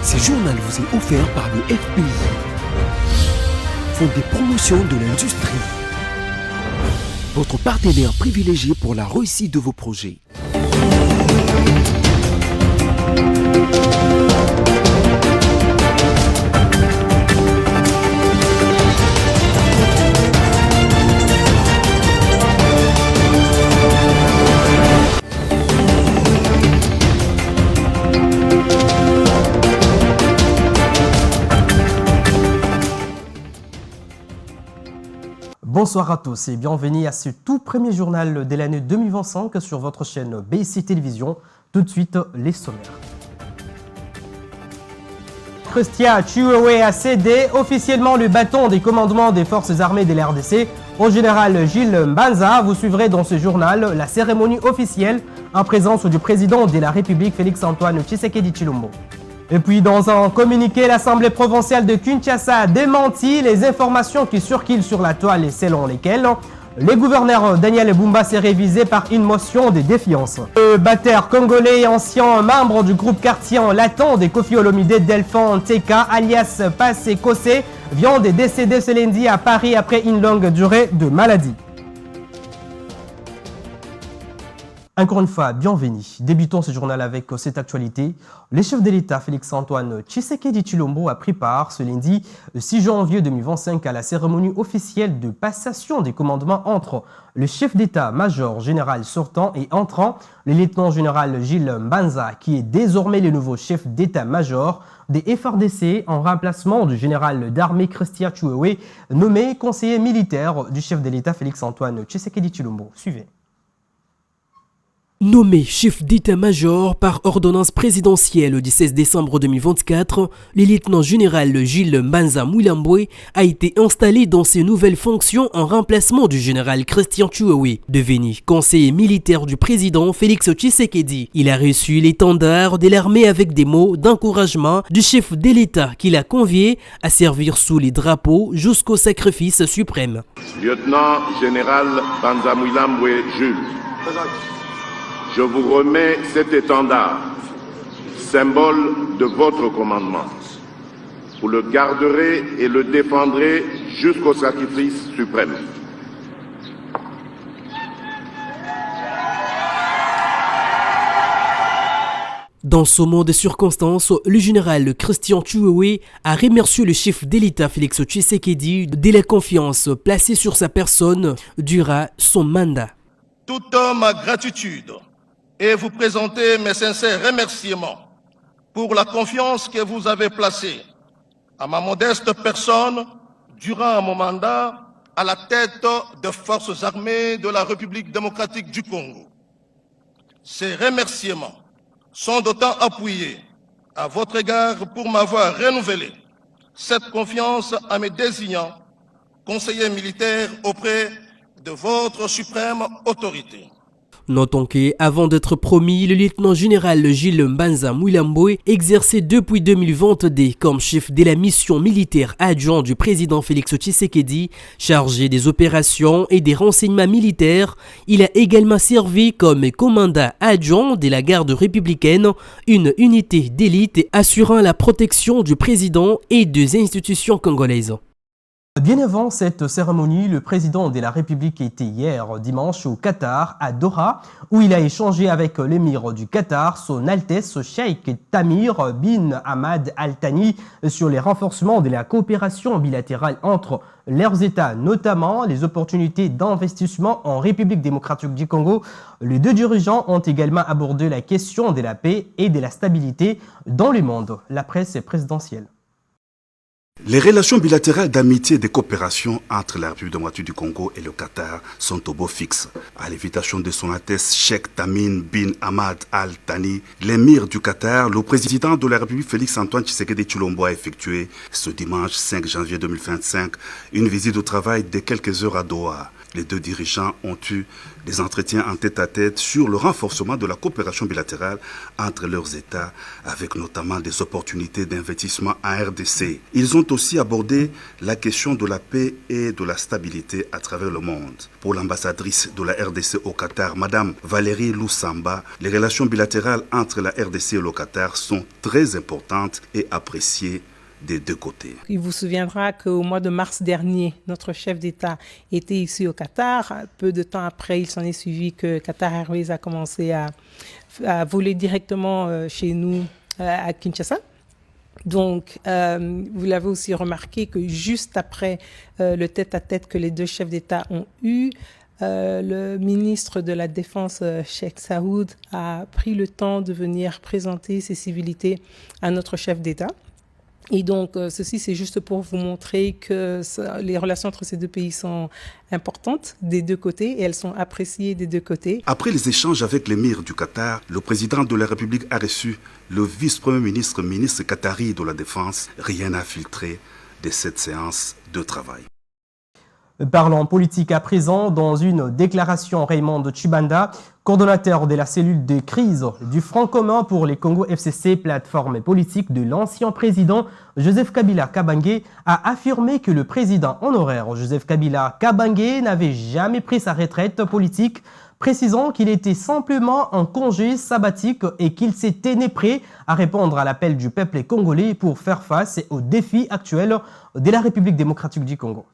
Ce journal vous est offert par le FPI, Fonds des promotions de l'industrie, votre partenaire privilégié pour la réussite de vos projets. Bonsoir à tous et bienvenue à ce tout premier journal de l'année 2025 sur votre chaîne BIC Télévision. Tout de suite, les sommaires. Christian Chiwewe a cédé officiellement le bâton des commandements des forces armées de l'RDC au général Gilles Mbanza. Vous suivrez dans ce journal la cérémonie officielle en présence du président de la République Félix-Antoine Tshisekedi Tshilombo. Et puis dans un communiqué, l'Assemblée provinciale de Kinshasa a démenti les informations qui circulent sur la toile et selon lesquelles le gouverneur Daniel Bumba s'est révisé par une motion de défiance. Le batteur congolais et ancien membre du groupe Cartier latent de Kofi Olomide, Delphine Teka alias Passé Kossé, vient de décéder ce lundi à Paris après une longue durée de maladie. Encore une fois, bienvenue. Débutons ce journal avec cette actualité. Le chef de l'État, Félix-Antoine Tshisekedi Tshilombo, a pris part ce lundi 6 janvier 2025 à la cérémonie officielle de passation des commandements entre le chef d'État-major général sortant et entrant, le lieutenant-général Gilles Mbanza, qui est désormais le nouveau chef d'État-major des FARDC en remplacement du général d'armée Christian Chiwewe, nommé conseiller militaire du chef de l'État Félix-Antoine Tshisekedi Tshilombo. Suivez. Nommé chef d'état-major par ordonnance présidentielle du 16 décembre 2024, le lieutenant-général Gilles Mbanza Moulambwe a été installé dans ses nouvelles fonctions en remplacement du général Christian Chiwewe, devenu conseiller militaire du président Félix Tshisekedi. Il a reçu l'étendard de l'armée avec des mots d'encouragement du chef de l'État qui l'a convié à servir sous les drapeaux jusqu'au sacrifice suprême. Lieutenant-général Mbanza Moulambwe Jules. Je vous remets cet étendard, symbole de votre commandement. Vous le garderez et le défendrez jusqu'au sacrifice suprême. Dans ce moment de circonstances, le général Christian Chiwewe a remercié le chef de l'État Félix Tshisekedi de la confiance placée sur sa personne durant son mandat. Toute ma gratitude et vous présenter mes sincères remerciements pour la confiance que vous avez placée à ma modeste personne durant mon mandat à la tête des forces armées de la République démocratique du Congo. Ces remerciements sont d'autant appuyés à votre égard pour m'avoir renouvelé cette confiance en me désignant conseiller militaire auprès de votre suprême autorité. Notons qu'avant d'être promis, le lieutenant-général Gilles Mbanza Moulambwe exerçait depuis 2022 comme chef de la mission militaire adjoint du président Félix Tshisekedi, chargé des opérations et des renseignements militaires. Il a également servi comme commandant adjoint de la garde républicaine, une unité d'élite assurant la protection du président et des institutions congolaises. Bien avant cette cérémonie, le président de la République était hier dimanche au Qatar, à Doha, où il a échangé avec l'émir du Qatar, son Altesse Cheikh Tamir bin Hamad Al Thani, sur les renforcements de la coopération bilatérale entre leurs États, notamment les opportunités d'investissement en République démocratique du Congo. Les deux dirigeants ont également abordé la question de la paix et de la stabilité dans le monde. La presse est présidentielle. Les relations bilatérales d'amitié et de coopération entre la République démocratique du Congo et le Qatar sont au beau fixe. À l'invitation de son Altesse Cheikh Tamim bin Hamad Al Thani, l'émir du Qatar, le président de la République Félix-Antoine Tshisekedi Tshilombo a effectué ce dimanche 5 janvier 2025 une visite de travail de quelques heures à Doha. Les deux dirigeants ont eu des entretiens en tête-à-tête sur le renforcement de la coopération bilatérale entre leurs États, avec notamment des opportunités d'investissement en RDC. Ils ont aussi abordé la question de la paix et de la stabilité à travers le monde. Pour l'ambassadrice de la RDC au Qatar, Madame Valérie Loussamba, les relations bilatérales entre la RDC et le Qatar sont très importantes et appréciées des deux côtés. Il vous souviendra qu'au mois de mars dernier, notre chef d'État était ici au Qatar. Peu de temps après, il s'en est suivi que Qatar Airways a commencé à voler directement chez nous à Kinshasa. Donc, vous l'avez aussi remarqué que juste après le tête-à-tête que les deux chefs d'État ont eu, le ministre de la Défense, Cheikh Saoud, a pris le temps de venir présenter ses civilités à notre chef d'État. Et donc, ceci, c'est juste pour vous montrer que les relations entre ces deux pays sont importantes des deux côtés et elles sont appréciées des deux côtés. Après les échanges avec l'émir du Qatar, le président de la République a reçu le vice-premier ministre, ministre qatari de la Défense. Rien n'a filtré de cette séance de travail. Parlons politique à présent. Dans une déclaration, Raymond Tshibanda, coordonnateur de la cellule de crise du Front commun pour les Congo FCC, plateforme politique de l'ancien président Joseph Kabila Kabange, a affirmé que le président honoraire Joseph Kabila Kabange n'avait jamais pris sa retraite politique, précisant qu'il était simplement en congé sabbatique et qu'il s'était prêt à répondre à l'appel du peuple congolais pour faire face aux défis actuels de la République démocratique du Congo.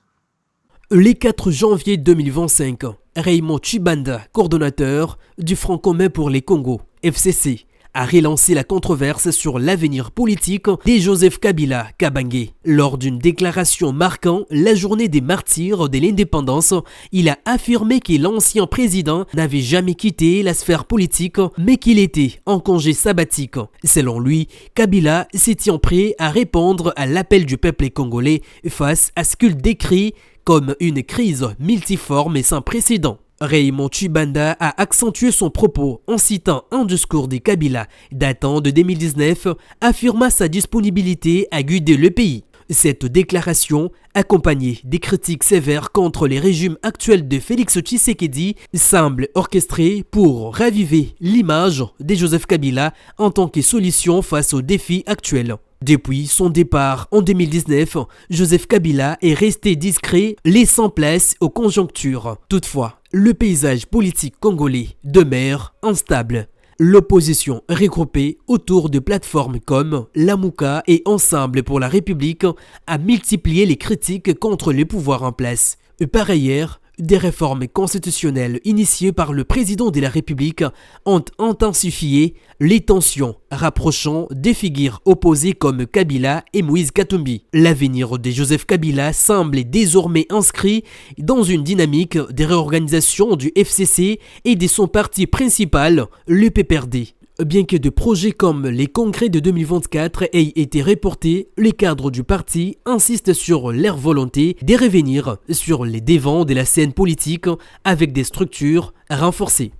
Le 4 janvier 2025, Raymond Tshibanda, coordonnateur du Front commun pour les Congo, FCC, a relancé la controverse sur l'avenir politique de Joseph Kabila Kabange. Lors d'une déclaration marquant la journée des martyrs de l'indépendance, il a affirmé que l'ancien président n'avait jamais quitté la sphère politique, mais qu'il était en congé sabbatique. Selon lui, Kabila s'était prêt à répondre à l'appel du peuple congolais face à ce qu'il décrit comme une crise multiforme et sans précédent. Raymond Tshibanda a accentué son propos en citant un discours de Kabila datant de 2019, affirmant sa disponibilité à guider le pays. Cette déclaration, accompagnée des critiques sévères contre les régimes actuels de Félix Tshisekedi, semble orchestrée pour raviver l'image de Joseph Kabila en tant que solution face aux défis actuels. Depuis son départ en 2019, Joseph Kabila est resté discret, laissant place aux conjonctures. Toutefois, le paysage politique congolais demeure instable. L'opposition regroupée autour de plateformes comme Lamouka et Ensemble pour la République a multiplié les critiques contre le pouvoir en place. Par ailleurs, des réformes constitutionnelles initiées par le président de la République ont intensifié les tensions, rapprochant des figures opposées comme Kabila et Moïse Katumbi. L'avenir de Joseph Kabila semble désormais inscrit dans une dynamique de réorganisation du FCC et de son parti principal, le PPRD. Bien que des projets comme les congrès de 2024 aient été reportés, les cadres du parti insistent sur leur volonté de revenir sur les devants de la scène politique avec des structures renforcées.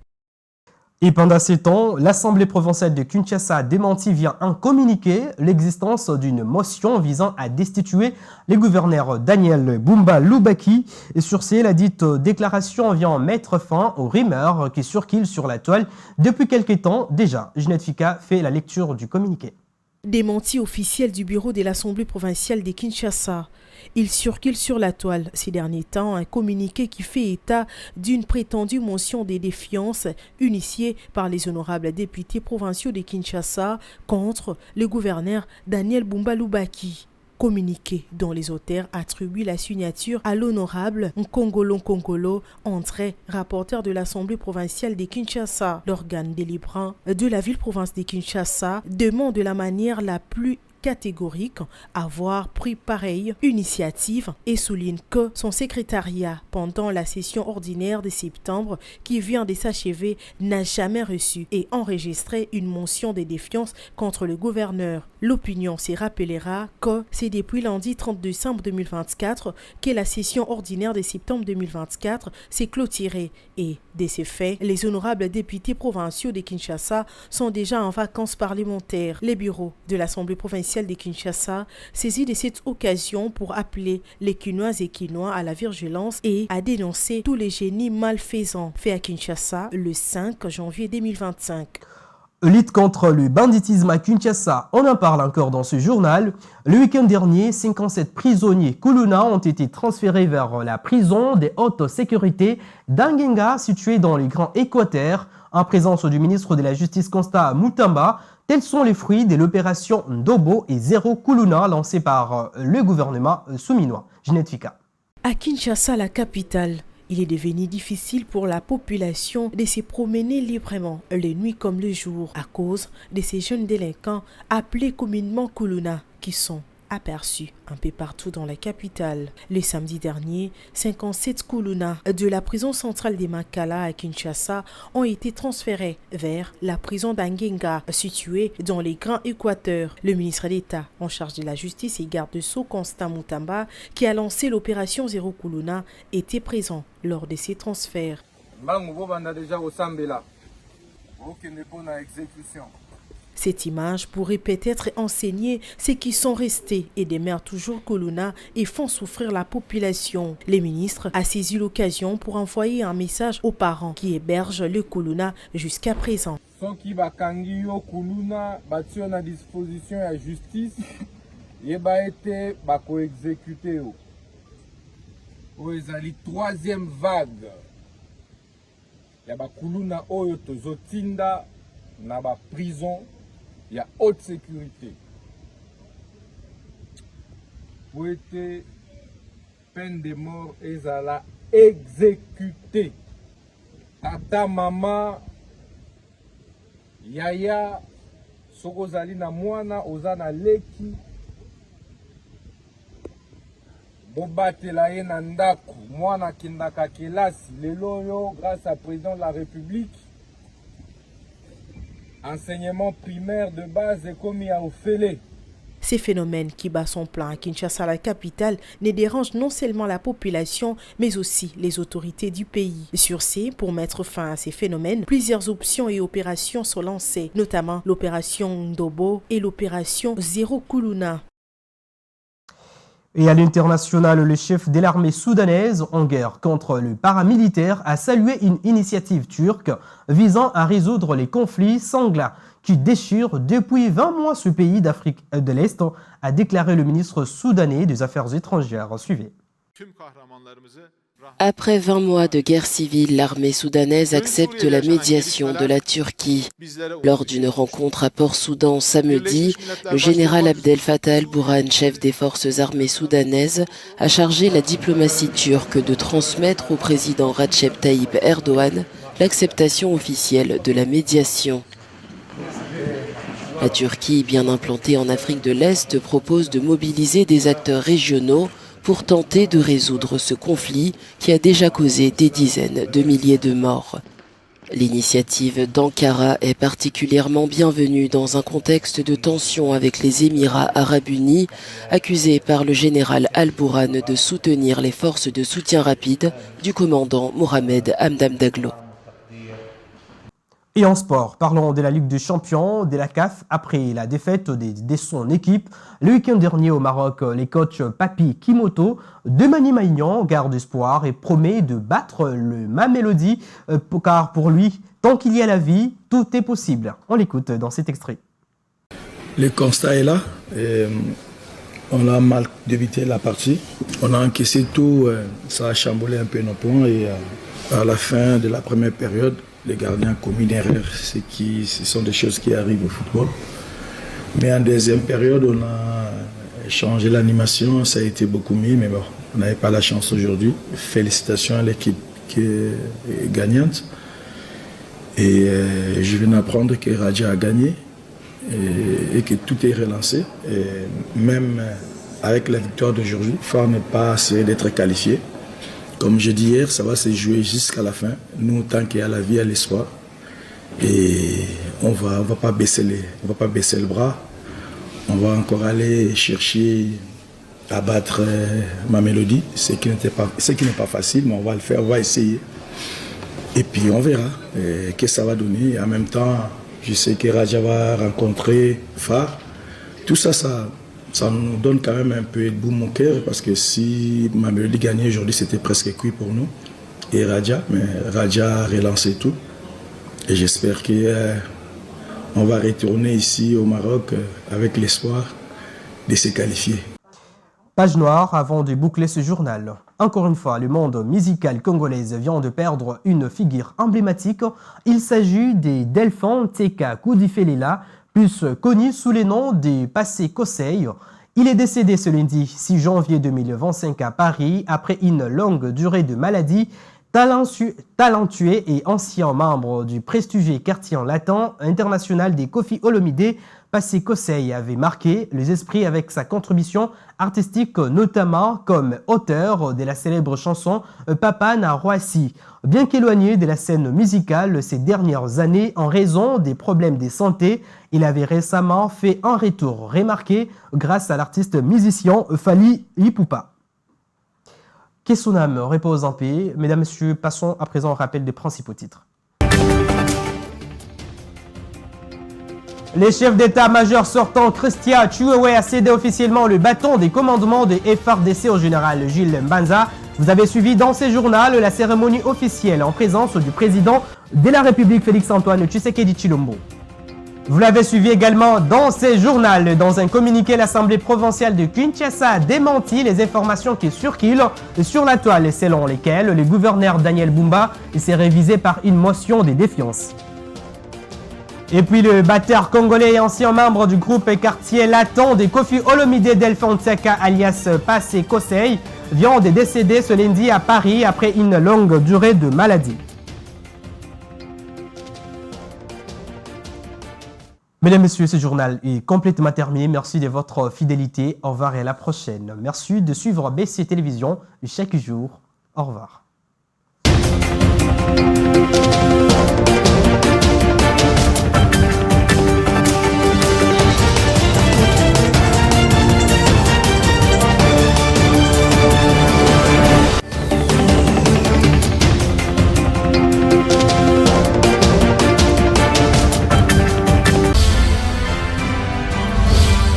Et pendant ces temps, l'Assemblée provinciale de Kinshasa a démenti via un communiqué l'existence d'une motion visant à destituer le gouverneur Daniel Bumba Lubaki. Et sur ce, la dite déclaration vient mettre fin aux rumeurs qui circulent sur la toile depuis quelques temps déjà. Ginette Fika fait la lecture du communiqué. Démenti officiel du bureau de l'Assemblée provinciale de Kinshasa. Il circule sur la toile ces derniers temps un communiqué qui fait état d'une prétendue motion de défiance initiée par les honorables députés provinciaux de Kinshasa contre le gouverneur Daniel Bumba Lubaki. Communiqué dont les auteurs attribuent la signature à l'honorable Nkongolo, entré rapporteur de l'Assemblée provinciale de Kinshasa. L'organe délibérant de la ville-province de Kinshasa demande de la manière la plus catégorique avoir pris pareille initiative et souligne que son secrétariat pendant la session ordinaire de septembre qui vient de s'achever n'a jamais reçu et enregistré une motion de défiance contre le gouverneur. L'opinion s'y rappellera que c'est depuis lundi 30 décembre 2024 que la session ordinaire de septembre 2024 s'est clôturée et, de ces faits, les honorables députés provinciaux de Kinshasa sont déjà en vacances parlementaires. Les bureaux de l'Assemblée provinciale provincial de Kinshasa saisit de cette occasion pour appeler les Kinoises et Kinois à la vigilance et à dénoncer tous les génies malfaisants faits à Kinshasa le 5 janvier 2025. Lutte contre le banditisme à Kinshasa, on en parle encore dans ce journal. Le week-end dernier, 57 prisonniers Kuluna ont été transférés vers la prison des hautes sécurités d'Angenga, située dans les Grands Équateurs, en présence du ministre de la Justice Constant Mutamba. Tels sont les fruits de l'opération Ndobo et Zéro Kuluna lancée par le gouvernement souminois. Ginette Fika. À Kinshasa, la capitale, il est devenu difficile pour la population de se promener librement, les nuits comme le jour, à cause de ces jeunes délinquants appelés communément Kuluna, qui sont aperçus un peu partout dans la capitale. Le samedi dernier, 57 Kuluna de la prison centrale de Makala à Kinshasa ont été transférés vers la prison d'Angenga, située dans les Grands Équateurs. Le ministre d'État en charge de la justice et garde-sceaux Constant Mutamba, qui a lancé l'opération Zéro Kuluna, était présent lors de ces transferts. Cette image pourrait peut-être enseigner ceux qui sont restés et demeurent toujours Kuluna et font souffrir la population. Le ministre a saisi l'occasion pour envoyer un message aux parents qui hébergent le Kuluna jusqu'à présent. Soki bakangi yo Kuluna batio na disposition ya justice yeba été bako exécuté yo. Ezali troisième vague ya ba Kuluna oyo tozotinda na ba prison ya haute sécurité. Pour être peine de mort ezala exécuté. Tata mama yaya sokozali na mwana oza na leki bobatela ye na ndako mwana kindaka kelasi lelo yo grâce à président de la République enseignement primaire de base est commis à Ofélé. Ces phénomènes qui battent son plein à Kinshasa, la capitale, ne dérangent non seulement la population, mais aussi les autorités du pays. Sur ce, pour mettre fin à ces phénomènes, plusieurs options et opérations sont lancées, notamment l'opération Ndobo et l'opération Zéro Kuluna. Et à l'international, le chef de l'armée soudanaise en guerre contre le paramilitaire a salué une initiative turque visant à résoudre les conflits sanglants qui déchirent depuis 20 mois ce pays d'Afrique de l'Est, a déclaré le ministre soudanais des Affaires étrangères. Suivez. Après 20 mois de guerre civile, l'armée soudanaise accepte la médiation de la Turquie. Lors d'une rencontre à Port-Soudan samedi, le général Abdel Fattah al-Burhan, chef des forces armées soudanaises, a chargé la diplomatie turque de transmettre au président Recep Tayyip Erdogan l'acceptation officielle de la médiation. La Turquie, bien implantée en Afrique de l'Est, propose de mobiliser des acteurs régionaux pour tenter de résoudre ce conflit qui a déjà causé des dizaines de milliers de morts. L'initiative d'Ankara est particulièrement bienvenue dans un contexte de tension avec les Émirats arabes unis, accusés par le général al-Burhan de soutenir les forces de soutien rapide du commandant Mohamed Hamdan Daglo. Et en sport, parlons de la Ligue des Champions, de la CAF, après la défaite de son équipe. Le week-end dernier au Maroc, les coachs Papi Kimoto de Mani Maignan gardent espoir et promet de battre le Mamelodi, car pour lui, tant qu'il y a la vie, tout est possible. On l'écoute dans cet extrait. Le constat est là. On a mal débuté la partie. On a encaissé tout. Ça a chamboulé un peu nos points. Et à la fin de la première période, les gardiens ont commis une erreur. Ce sont des choses qui arrivent au football. Mais en deuxième période, on a changé l'animation. Ça a été beaucoup mieux. Mais bon, on n'avait pas la chance aujourd'hui. Félicitations à l'équipe qui est gagnante. Et je viens d'apprendre que Raja a gagné. Et que tout est relancé. Et même avec la victoire d'aujourd'hui, il faut ne pas essayer d'être qualifié. Comme je dis hier, ça va se jouer jusqu'à la fin. Nous, tant qu'il y a la vie, il y a l'espoir. Et on va pas baisser le bras. On va encore aller chercher à battre Mamelodi, ce qui n'est pas facile, mais on va le faire, on va essayer. Et puis on verra ce que ça va donner. Et en même temps, je sais que Raja va rencontrer Phare. tout ça, ça nous donne quand même un peu de boum au cœur, parce que si Mamelodi gagnait aujourd'hui, c'était presque cuit pour nous. Et Raja, mais Raja a relancé tout. Et j'espère qu'on va retourner ici au Maroc avec l'espoir de se qualifier. Page noire avant de boucler ce journal. Encore une fois, le monde musical congolais vient de perdre une figure emblématique. Il s'agit des Delphin Teka Koudifelila, plus connu sous les noms de Passé Kosei. Il est décédé ce lundi 6 janvier 2025 à Paris après une longue durée de maladie. Talentueux et ancien membre du prestigieux quartier en latin international des Koffi Olomide, Passé Kosei avait marqué les esprits avec sa contribution artistique, notamment comme auteur de la célèbre chanson Papa na Roissy. Bien qu'éloigné de la scène musicale ces dernières années en raison des problèmes de santé, il avait récemment fait un retour remarqué grâce à l'artiste musicien Fally Ipupa. Que son âme repose en paix. Mesdames, Messieurs, passons à présent au rappel des principaux titres. Les chefs d'état-major sortants Christian Chiwewe a cédé officiellement le bâton des commandements de FARDC au général Jules Mbanza. Vous avez suivi dans ce journal la cérémonie officielle en présence du président de la République Félix-Antoine Tshisekedi Tshilombo. Vous l'avez suivi également dans ce journal. Dans un communiqué, l'Assemblée provinciale de Kinshasa a démenti les informations qui circulent sur la toile selon lesquelles le gouverneur Daniel Bumba s'est révisé par une motion de défiance. Et puis le batteur congolais et ancien membre du groupe quartier latin de Koffi Olomide Delphin Teka alias Passé Kosei vient de décéder ce lundi à Paris après une longue durée de maladie. Mesdames, Messieurs, ce journal est complètement terminé. Merci de votre fidélité. Au revoir et à la prochaine. Merci de suivre BC Télévision chaque jour. Au revoir.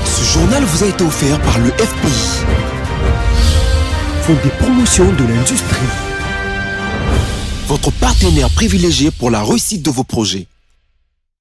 Ce journal vous a été offert par le FPI, Fonds de promotion de l'industrie, votre partenaire privilégié pour la réussite de vos projets.